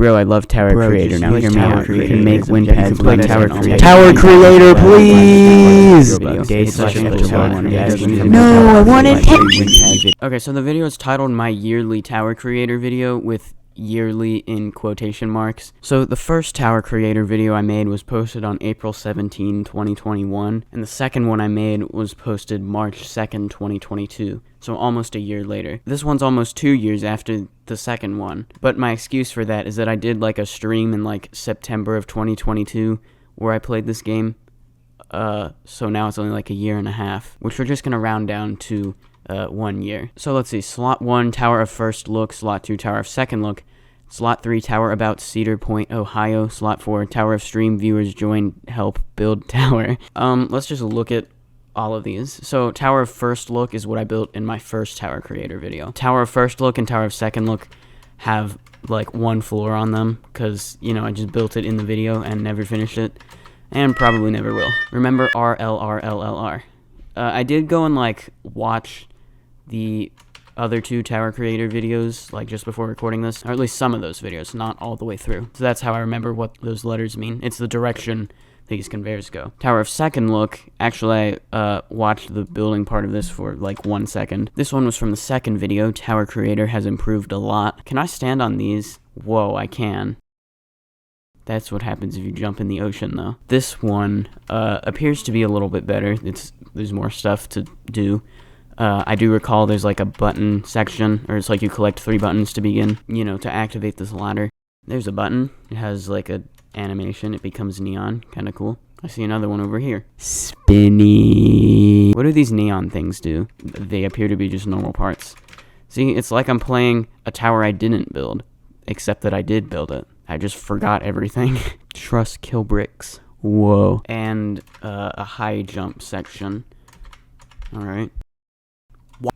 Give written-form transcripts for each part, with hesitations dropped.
Bro, I love Tower Creator. Now hear me out. You can make wind pads, play play Tower Tower Creator. Creator. Tower Creator, please! No, I want it. Okay, so the video is titled My Yearly Tower Creator Video with yearly in quotation marks. So the first Tower Creator video I made was posted on April 17, 2021, and the second one I made was posted March 2nd, 2022. So almost a year later. This one's almost 2 years after the second one. But my excuse for that is that I did like a stream in like September of 2022 where I played this game. So now it's only like a year and a half, which we're just gonna round down to 1 year. So let's see, slot 1, Tower of First Look, slot 2, Tower of Second Look, slot 3, Tower About Cedar Point, Ohio, slot 4, Tower of Stream Viewers Join Help Build Tower. Let's just look at all of these. So Tower of First Look is what I built in my first Tower Creator video. Tower of First Look and Tower of Second Look have like one floor on them because, you know, I just built it in the video and never finished it and probably never will. Remember RLRLLR. I did go and like watch the other two Tower Creator videos like just before recording this, or at least some of those videos, not all the way through. So that's how I remember what those letters mean. It's the direction these conveyors go. Tower of Second Look, actually I watched the building part of this for like 1 second. This one was from the second video. Tower Creator has improved a lot. Can I stand on these? Whoa, I can. That's what happens if you jump in the ocean though. This one appears to be a little bit better. There's more stuff to do. I do recall there's like a button section, or it's like you collect 3 buttons to begin, you know, to activate this ladder. There's a button. It has like a animation. It becomes neon. Kind of cool. I see another one over here. Spinny. What do these neon things do? They appear to be just normal parts. See, it's like I'm playing a tower I didn't build, except that I did build it. I just forgot everything. Truss kill bricks. Whoa. And a high jump section. Alright.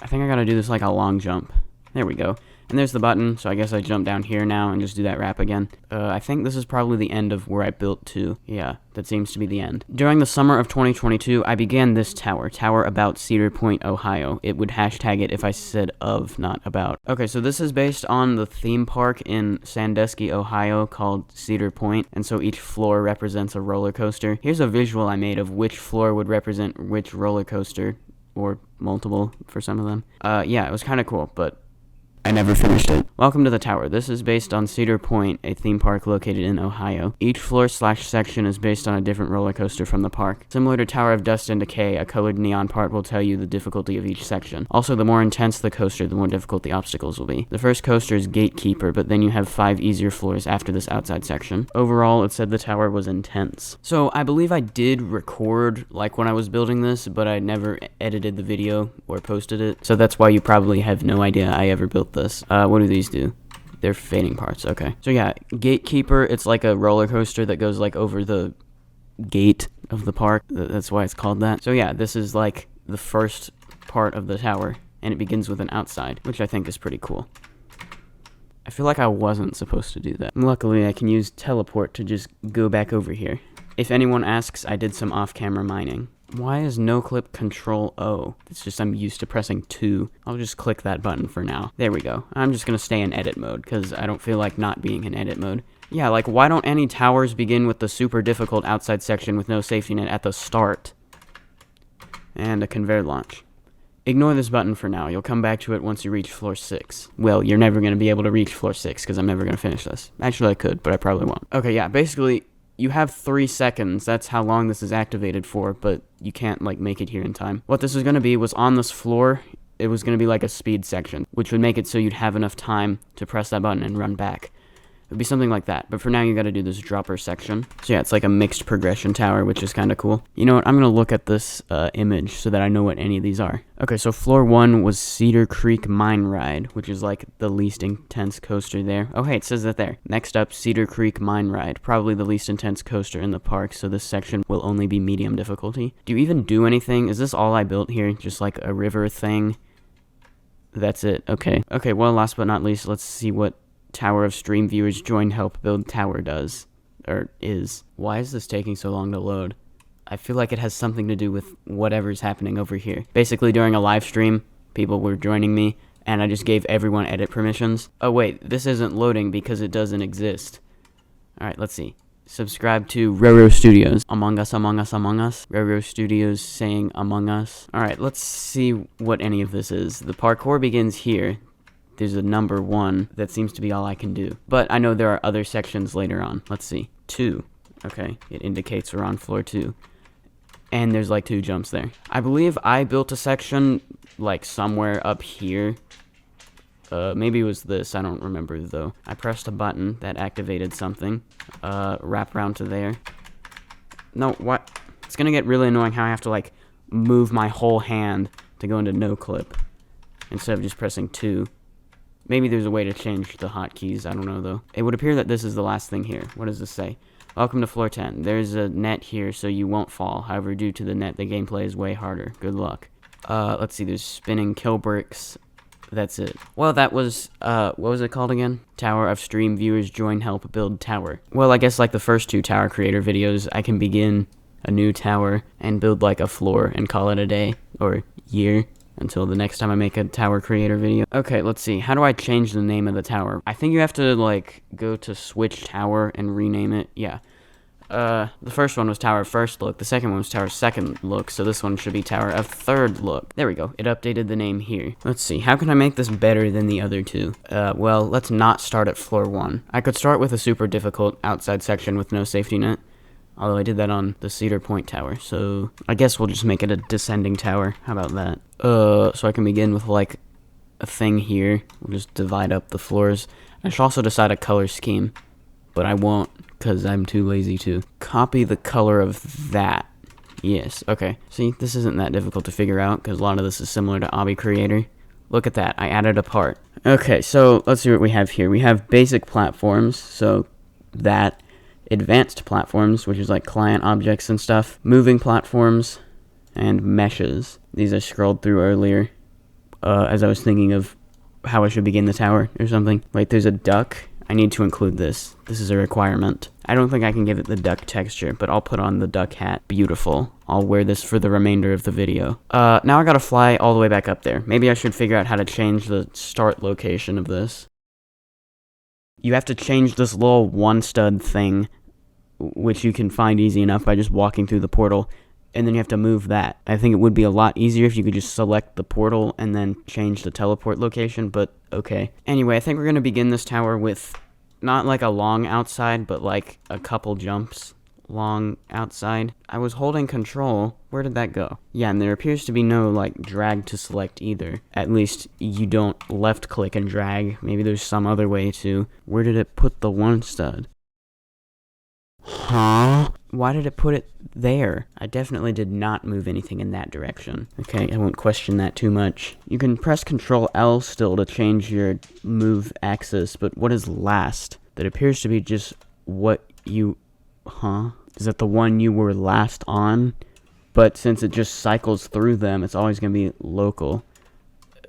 I think I gotta do this like a long jump. There we go. And there's the button, so I guess I jump down here now and just do that wrap again. I think this is probably the end of where I built to. Yeah, that seems to be the end. During the summer of 2022, I began this tower. Tower About Cedar Point, Ohio. It would hashtag it if I said of, not about. Okay, so this is based on the theme park in Sandusky, Ohio called Cedar Point, and so each floor represents a roller coaster. Here's a visual I made of which floor would represent which roller coaster, or multiple for some of them. Yeah, it was kind of cool, but I never finished it. Welcome to the tower. This is based on Cedar Point, a theme park located in Ohio. Each floor/section is based on a different roller coaster from the park. Similar to Tower of Dust and Decay, a colored neon part will tell you the difficulty of each section. Also, the more intense the coaster, the more difficult the obstacles will be. The first coaster is Gatekeeper, but then you have 5 easier floors after this outside section. Overall, it said the tower was intense. So, I believe I did record, like, when I was building this, but I never edited the video or posted it. So that's why you probably have no idea I ever built this. What do these do? They're fading parts. Okay. So yeah, Gatekeeper, it's like a roller coaster that goes like over the gate of the park. That's why it's called that. So yeah, this is like the first part of the tower, and it begins with an outside, which I think is pretty cool. I feel like I wasn't supposed to do that. Luckily, I can use teleport to just go back over here. If anyone asks, I did some off-camera mining. Why is no clip Control O? It's just I'm used to pressing 2. I'll just click that button for now. There we go. I'm just gonna stay in edit mode because I don't feel like not being in edit mode. Yeah, like why don't any towers begin with the super difficult outside section with no safety net at the start? And a conveyor launch. Ignore this button for now. You'll come back to it once you reach floor 6. Well, you're never gonna be able to reach floor 6 because I'm never gonna finish this. Actually, I could, but I probably won't. Okay, yeah, basically you have 3 seconds, that's how long this is activated for, but you can't, like, make it here in time. What this was going to be was on this floor, it was going to be like a speed section, which would make it so you'd have enough time to press that button and run back. It would be something like that, but for now you gotta do this dropper section. So yeah, it's like a mixed progression tower, which is kind of cool. You know what, I'm gonna look at this image so that I know what any of these are. Okay, so floor 1 was Cedar Creek Mine Ride, which is like the least intense coaster there. Oh hey, it says that there. Next up, Cedar Creek Mine Ride, probably the least intense coaster in the park, so this section will only be medium difficulty. Do you even do anything? Is this all I built here? Just like a river thing? That's it, okay. Okay, well, last but not least, let's see what Tower of Stream Viewers Join Help Build Tower does, or is. Why is this taking so long to load? I feel like it has something to do with whatever's happening over here. Basically, during a live stream, people were joining me, and I just gave everyone edit permissions. Oh wait, this isn't loading because it doesn't exist. Alright, let's see. Subscribe to Roro Studios. Among Us, Among Us, Among Us. Roro Studios saying Among Us. Alright, let's see what any of this is. The parkour begins here. There's a number 1. That seems to be all I can do. But I know there are other sections later on. Let's see. 2. Okay, it indicates we're on floor 2. And there's like 2 jumps there. I believe I built a section like somewhere up here. Maybe it was this, I don't remember though. I pressed a button that activated something. Wrap around to there. No, what? It's gonna get really annoying how I have to like move my whole hand to go into no clip instead of just pressing 2. Maybe there's a way to change the hotkeys, I don't know though. It would appear that this is the last thing here. What does this say? Welcome to floor 10. There's a net here so you won't fall. However, due to the net, the gameplay is way harder. Good luck. Let's see, there's spinning kill bricks. That's it. Well, that was, what was it called again? Tower of Stream Viewers Join Help Build Tower. Well, I guess like the first 2 tower creator videos, I can begin a new tower and build like a floor and call it a day or year until the next time I make a tower creator video. Okay, let's see. How do I change the name of the tower? I think you have to like go to switch tower and rename it. Yeah. The first one was Tower First Look, the second one was Tower Second Look, so this one should be Tower of Third Look. There we go, it updated the name here. Let's see, how can I make this better than the other 2? Well, let's not start at floor 1. I could start with a super difficult outside section with no safety net, although I did that on the Cedar Point Tower, so I guess we'll just make it a descending tower. How about that? So I can begin with like a thing here. We'll just divide up the floors. I should also decide a color scheme, but I won't because I'm too lazy to. Copy the color of that. Yes, okay. See, this isn't that difficult to figure out because a lot of this is similar to Obby Creator. Look at that, I added a part. Okay, so let's see what we have here. We have basic platforms, so that. Advanced platforms, which is like client objects and stuff. Moving platforms, and meshes. These I scrolled through earlier as I was thinking of how I should begin the tower or something. Wait, there's a duck. I need to include this. This is a requirement. I don't think I can give it the duck texture, but I'll put on the duck hat. Beautiful. I'll wear this for the remainder of the video. Now I gotta fly all the way back up there. Maybe I should figure out how to change the start location of this. You have to change this little one stud thing, which you can find easy enough by just walking through the portal, and then you have to move that. I think it would be a lot easier if you could just select the portal and then change the teleport location, but okay. Anyway, I think we're going to begin this tower with not like a long outside, but like a couple jumps long outside. I was holding control. Where did that go? Yeah, and there appears to be no like drag to select either. At least you don't left click and drag. Maybe there's some other way to. Where did it put the one stud? Huh? Why did it put it there? I definitely did not move anything in that direction. Okay, I won't question that too much. You can press Control L still to change your move axis, but what is last? That appears to be just what you... Huh? Is that the one you were last on? But since it just cycles through them, it's always going to be local.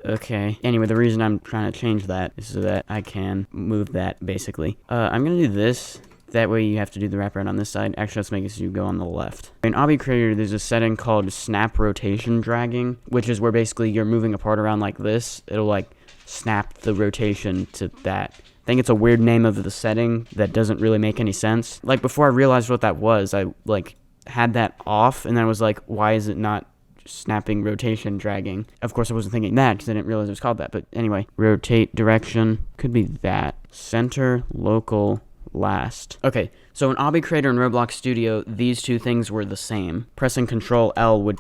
Okay. Anyway, the reason I'm trying to change that is so that I can move that, basically. I'm going to do this. That way you have to do the wraparound on this side. Actually, let's make it so you go on the left. In Obby Creator, there's a setting called Snap Rotation Dragging, which is where basically you're moving a part around like this. It'll, like, snap the rotation to that. I think it's a weird name of the setting that doesn't really make any sense. Like, before I realized what that was, I, like, had that off, and then I was like, why is it not snapping rotation dragging? Of course, I wasn't thinking that, because I didn't realize it was called that, but anyway. Rotate direction. Could be that. Center, local, last. Okay, so in Obby Creator and Roblox Studio, these two things were the same. Pressing Control L would...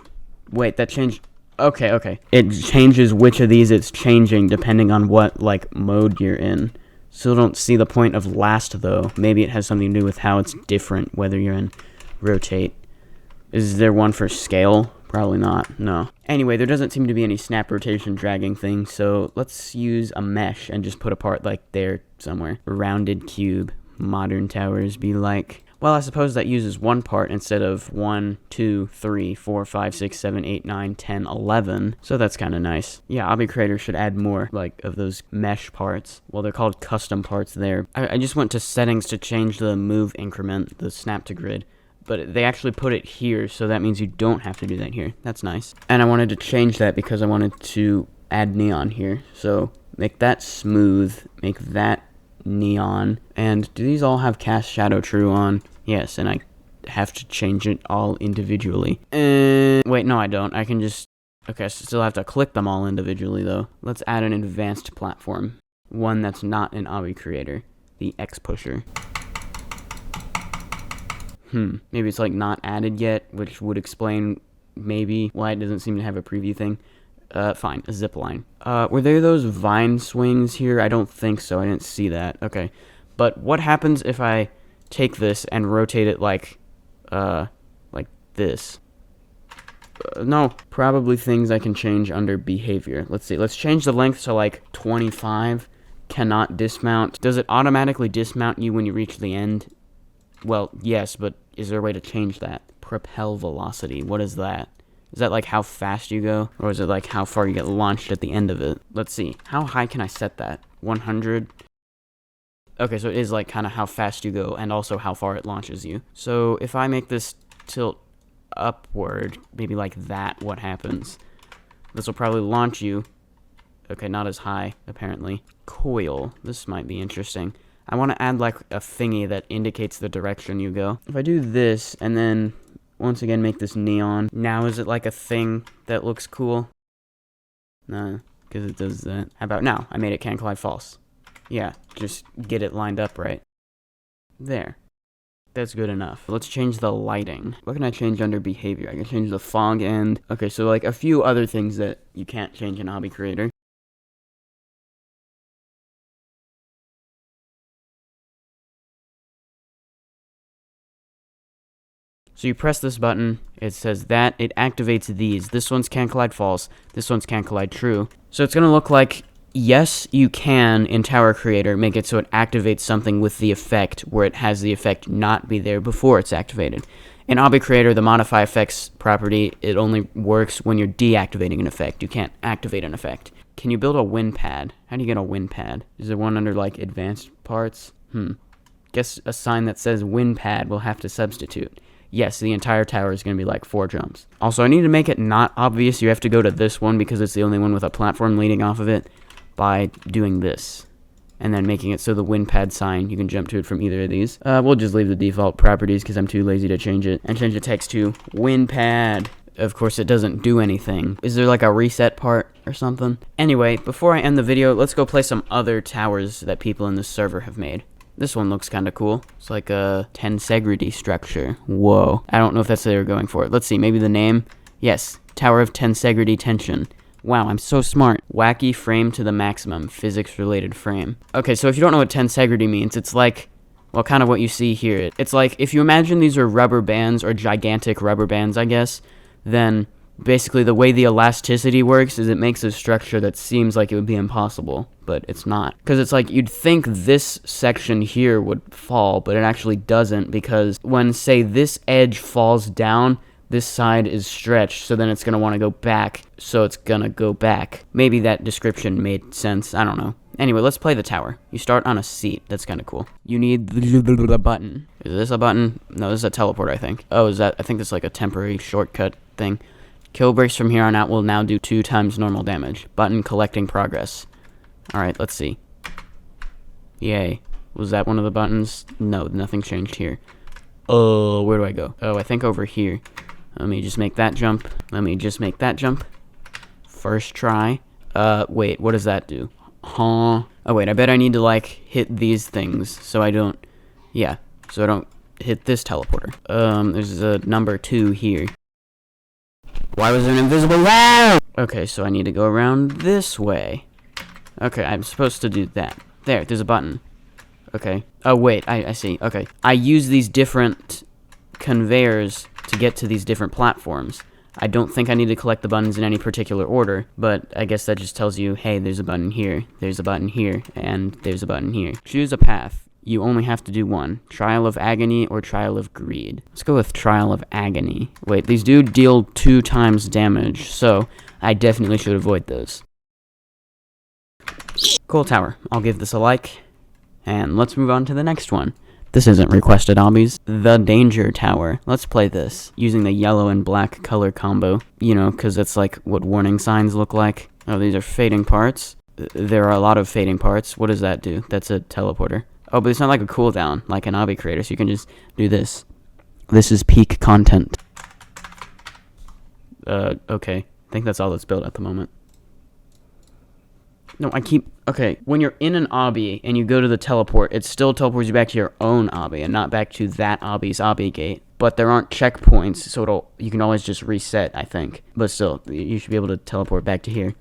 Wait, that changed... Okay. It changes which of these it's changing depending on what, like, mode you're in. Still don't see the point of last, though. Maybe it has something to do with how it's different, whether you're in rotate. Is there one for scale? Probably not, no. Anyway, there doesn't seem to be any snap rotation dragging thing, so let's use a mesh and just put a part, like, there somewhere. Rounded cube. Modern towers be like... Well, I suppose that uses one part instead of 1, 2, 3, 4, 5, 6, 7, 8, 9, 10, 11. So that's kind of nice. Yeah, Obby Creator should add more, like, of those mesh parts. Well, they're called custom parts there. I just went to settings to change the move increment, the snap to grid. But they actually put it here, so that means you don't have to do that here. That's nice. And I wanted to change that because I wanted to add neon here. So make that smooth, make that neon. And do these all have cast shadow true on? Yes, and I have to change it all individually. And wait, no I don't. I can just, okay, I still have to click them all individually though. Let's add an advanced platform. One that's not an obby creator. The X pusher. Maybe it's like not added yet, which would explain maybe why it doesn't seem to have a preview thing. Fine, a zip line. Were there those vine swings here? I don't think so. I didn't see that. Okay. But what happens if I take this and rotate it like this? No, probably things I can change under behavior. Let's see. Let's change the length to like 25. Cannot dismount. Does it automatically dismount you when you reach the end? Well, yes, but is there a way to change that? Propel velocity. What is that? Is that like how fast you go? Or is it like how far you get launched at the end of it? Let's see. How high can I set that? 100? Okay, so it is like kind of how fast you go and also how far it launches you. So if I make this tilt upward, maybe like that, what happens? This will probably launch you. Okay, not as high, apparently. Coil. This might be interesting. I want to add like a thingy that indicates the direction you go. If I do this and then once again make this neon, now is it like a thing that looks cool? No, because it does that. How about now? I made it can collide false. Yeah, just get it lined up right. There. That's good enough. Let's change the lighting. What can I change under behavior? I can change the fog end. Okay, so like a few other things that you can't change in Hobby Creator. So you press this button, it says that, it activates these. This one's can collide false, this one's can collide true. So it's gonna look like, yes, you can, in Tower Creator, make it so it activates something with the effect, where it has the effect not be there before it's activated. In Hobby Creator, the modify effects property, it only works when you're deactivating an effect. You can't activate an effect. Can you build a wind pad? How do you get a wind pad? Is there one under, like, advanced parts? Guess a sign that says wind pad will have to substitute. Yes, the entire tower is going to be like 4 jumps. Also, I need to make it not obvious. You have to go to this one because it's the only one with a platform leading off of it by doing this. And then making it so the wind pad sign, you can jump to it from either of these. We'll just leave the default properties because I'm too lazy to change it. And change the text to wind pad. Of course, it doesn't do anything. Is there like a reset part or something? Anyway, before I end the video, let's go play some other towers that people in this server have made. This one looks kind of cool. It's like a tensegrity structure. Whoa. I don't know if that's what they were going for. Let's see, maybe the name? Yes, Tower of Tensegrity Tension. Wow, I'm so smart. Wacky frame to the maximum, physics-related frame. Okay, so if you don't know what tensegrity means, it's like, well, kind of what you see here. It's like, if you imagine these are rubber bands, or gigantic rubber bands, I guess, then basically the way the elasticity works is it makes a structure that seems like it would be impossible, but it's not. Because it's like you'd think this section here would fall, but it actually doesn't, because when, say, this edge falls down, this side is stretched, so then it's going to want to go back, so it's going to go back. Maybe that description made sense, I don't know. Anyway, let's play the tower. You start on a seat, that's kind of cool. You need the button. Is this a button? No, this is a teleport, I think. Oh, is that, I think this is like a temporary shortcut thing. Kill breaks from here on out will now do 2 times normal damage. Button collecting progress. Alright, let's see. Yay. Was that one of the buttons? No, nothing changed here. Oh, where do I go? Oh, I think over here. Let me just make that jump. Let me just make that jump. First try. Wait, what does that do? Huh? Oh, wait, I bet I need to, like, hit these things so I don't... Yeah, so I don't hit this teleporter. There's a number 2 here. Why was there an invisible wall? Okay, so I need to go around this way. Okay, I'm supposed to do that. There's a button. Okay. Oh, wait, I see. Okay. I use these different conveyors to get to these different platforms. I don't think I need to collect the buttons in any particular order, but I guess that just tells you, hey, there's a button here, there's a button here, and there's a button here. Choose a path. You only have to do one. Trial of Agony or Trial of Greed. Let's go with Trial of Agony. Wait, these do deal 2 times damage, so I definitely should avoid those. Cool tower. I'll give this a like. And let's move on to the next one. This isn't requested hobbies. The Danger Tower. Let's play this using the yellow and black color combo. You know, because it's like what warning signs look like. Oh, these are fading parts. There are a lot of fading parts. What does that do? That's a teleporter. Oh, but it's not like a cooldown, like an obby creator, so you can just do this. This is peak content. Okay. I think that's all that's built at the moment. No, okay, when you're in an obby and you go to the teleport, it still teleports you back to your own obby and not back to that obby's obby gate. But there aren't checkpoints, so you can always just reset, I think. But still, you should be able to teleport back to here.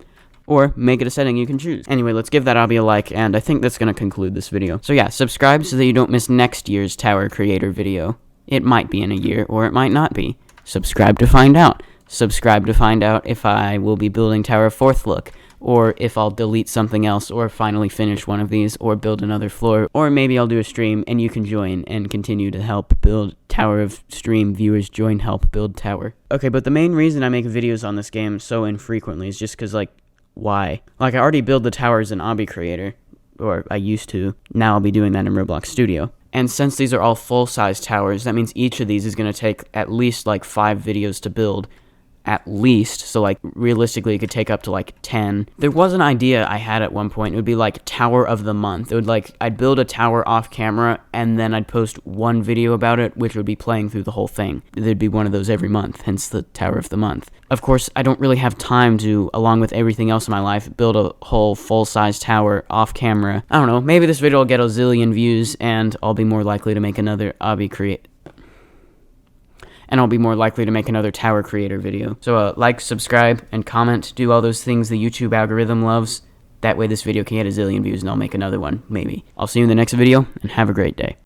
Or make it a setting you can choose. Anyway, let's give that obby a like, and I think that's going to conclude this video. So yeah, subscribe so that you don't miss next year's Tower Creator video. It might be in a year, or it might not be. Subscribe to find out. Subscribe to find out if I will be building Tower of Fourth Look, or if I'll delete something else, or finally finish one of these, or build another floor, or maybe I'll do a stream and you can join and continue to help build Tower of Stream. Viewers join, help build Tower. Okay, but the main reason I make videos on this game so infrequently is just because, like, why? Like, I already build the towers in Obby Creator, or I used to. Now I'll be doing that in Roblox Studio. And since these are all full-size towers, that means each of these is going to take at least, like, 5 videos to build. At least, so like realistically it could take up to like 10. There was an idea I had at one point. It would be like Tower of the Month. It would I'd build a tower off camera and then I'd post one video about it, which would be playing through the whole thing. There'd be one of those every month, hence the Tower of the Month. Of course, I don't really have time to, along with everything else in my life, build a whole full-size tower off camera. I don't know, maybe this video will get a zillion views and I'll be more likely to make another Tower Creator video. So like, subscribe, and comment. Do all those things the YouTube algorithm loves. That way this video can get a zillion views and I'll make another one, maybe. I'll see you in the next video, and have a great day.